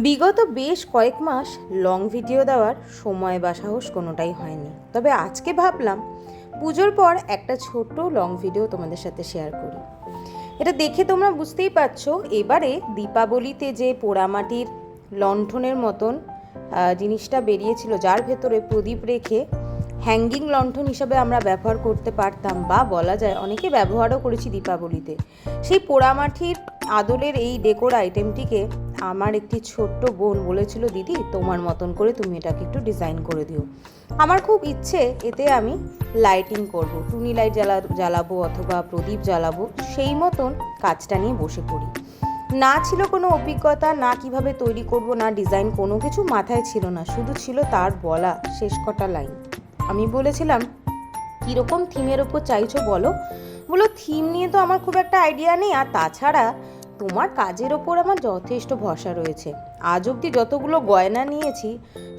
বিগত বেশ কয়েক মাস লং ভিডিও দেওয়ার সময় বা সাহস কোনোটাই হয়নি। তবে আজকে ভাবলাম পুজোর পর একটা ছোট্ট লং ভিডিও তোমাদের সাথে শেয়ার করি। এটা দেখে তোমরা বুঝতেই পারছো, এবারে দীপাবলিতে যে পোড়ামাটির লণ্ঠনের মতন জিনিসটা বেরিয়েছিল, যার ভেতরে প্রদীপ রেখে হ্যাঙ্গিং লণ্ঠন হিসাবে আমরা ব্যবহার করতে পারতাম, বা বলা যায় অনেকে ব্যবহারও করেছি দীপাবলিতে। সেই পোড়ামাটির আদলের এই ডেকোর আইটেমটিকে আমার একটি ছোট্ট বোন বলেছিল, দিদি তোমার মতন করে তুমি এটাকে একটু ডিজাইন করে দিও। আমার খুব ইচ্ছে এতে আমি লাইটিং করব, টুনি লাইট জ্বালাবো অথবা প্রদীপ জ্বালাবো, সেই মতন কাজটা নিয়ে বসে পড়ি। না ছিল কোনো অভিজ্ঞতা, না কিভাবে তৈরি করব, না ডিজাইন, কোনো কিছু মাথায় ছিল না। শুধু ছিল তার বলা শেষ কটা লাইন। আমি বলেছিলাম, কীরকম থিমের ওপর চাইছো বলো। বলো, থিম নিয়ে তো আমার খুব একটা আইডিয়া নেই, আর তাছাড়া তোমার কাজের ওপর আমার যথেষ্ট ভরসা রয়েছে। আজ অবধি যতগুলো গয়না নিয়েছি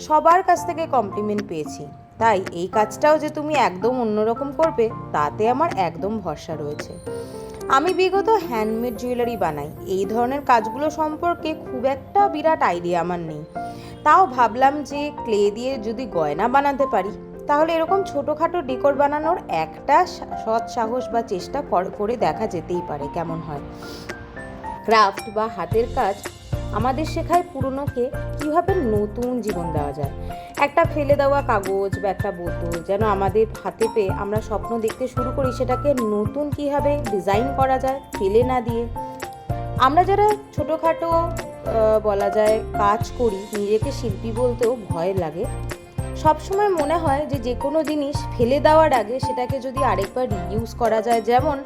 সবার কাছ থেকে কমপ্লিমেন্ট পেয়েছি, তাই এই কাজটাও যে তুমি একদম অন্যরকম করবে তাতে আমার একদম ভরসা রয়েছে। আমি বিগত হ্যান্ডমেড জুয়েলারি বানাই, এই ধরনের কাজগুলো সম্পর্কে খুব একটা বিরাট আইডিয়া আমার নেই। তাও ভাবলাম যে ক্লে দিয়ে যদি গয়না বানাতে পারি, তাহলে এরকম ছোটোখাটো ডেকোর বানানোর একটা সৎ সাহস বা চেষ্টা করে দেখা যেতেই পারে, কেমন হয়। ক্রাফট বা হাতের কাজ আমাদের শেখায় পুরনোকে কীভাবে নতুন জীবন দেওয়া যায়। একটা ফেলে দেওয়া কাগজ বা একটা বোতল যেন আমাদের হাতে পেয়ে আমরা স্বপ্ন দেখতে শুরু করি, সেটাকে নতুন কীভাবে ডিজাইন করা যায় ফেলে না দিয়ে। আমরা যারা ছোটোখাটো বলা যায় কাজ করি, নিজেকে শিল্পী বলতেও ভয় লাগে। সবসময় মনে হয় যে কোনো জিনিস ফেলে দেওয়ার আগে সেটাকে যদি আরেকবার রিইউজ করা যায়। যেমন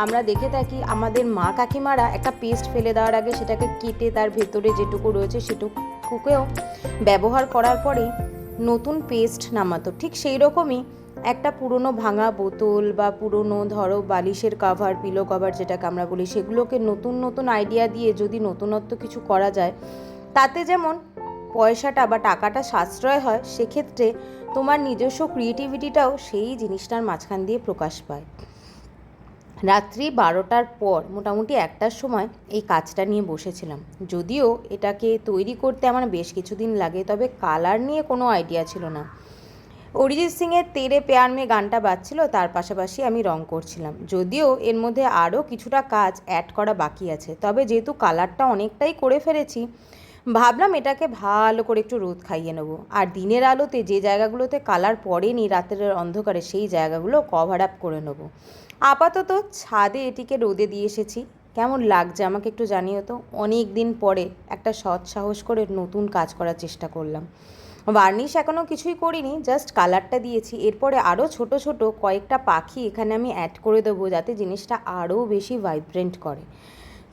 আমরা দেখে থাকি আমাদের মা কাকিমারা একটা পেস্ট ফেলে দেওয়ার আগে সেটাকে কেটে তার ভেতরে যেটুকু রয়েছে সেটুকুকেও ব্যবহার করার পরেই নতুন পেস্ট নামাতো। ঠিক সেই রকমই একটা পুরনো ভাঙা বোতল বা পুরনো ধরো বালিশের কাভার, পিলো কভার যেটাকে আমরা বলি, সেগুলোকে নতুন নতুন আইডিয়া দিয়ে যদি নতুনত্ব কিছু করা যায়, তাতে যেমন পয়সাটা বা টাকাটা সাশ্রয় হয়, সেক্ষেত্রে তোমার নিজস্ব ক্রিয়েটিভিটিটাও সেই জিনিসটার মাঝখান দিয়ে প্রকাশ পায়। রাত্রি 12টার পর মোটামুটি 1টার সময় এই কাজটা নিয়ে বসেছিলাম। যদিও এটাকে তৈরি করতে আমার বেশ কিছুদিন লাগে, তবে কালার নিয়ে কোনো আইডিয়া ছিল না। অরিজিৎ সিংয়ের তেরে প্যার মে গানটা বাজছিল, তার পাশাপাশি আমি রং করছিলাম। যদিও এর মধ্যে আরও কিছুটা কাজ অ্যাড করা বাকি আছে, তবে যেহেতু কালারটা অনেকটাই করে ফেলেছি, ভাবলাম এটাকে ভালো করে একটু রোদ খাইয়ে নেবো। আর দিনের আলোতে যে জায়গাগুলোতে কালার পড়েনি রাতের অন্ধকারে, সেই জায়গাগুলো কভার আপ করে নেবো। আপাতত ছাদে এটিকে রোদে দিয়ে এসেছি। কেমন লাগছে আমাকে একটু জানিও তো। অনেক দিন পরে একটা সৎ সাহস করে নতুন কাজ করার চেষ্টা করলাম। ভার্নিশ এখনও কিছুই করিনি, জাস্ট কালারটা দিয়েছি। এরপরে আরও ছোট ছোট কয়েকটা পাখি এখানে আমি অ্যাড করে দেবো, যাতে জিনিসটা আরও বেশি ভাইব্রেন্ট করে।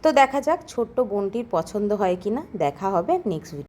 তো দেখা যাক ছোট্ট বোনটির পছন্দ হয় কিনা। দেখা হবে নেক্সট ভিডিও।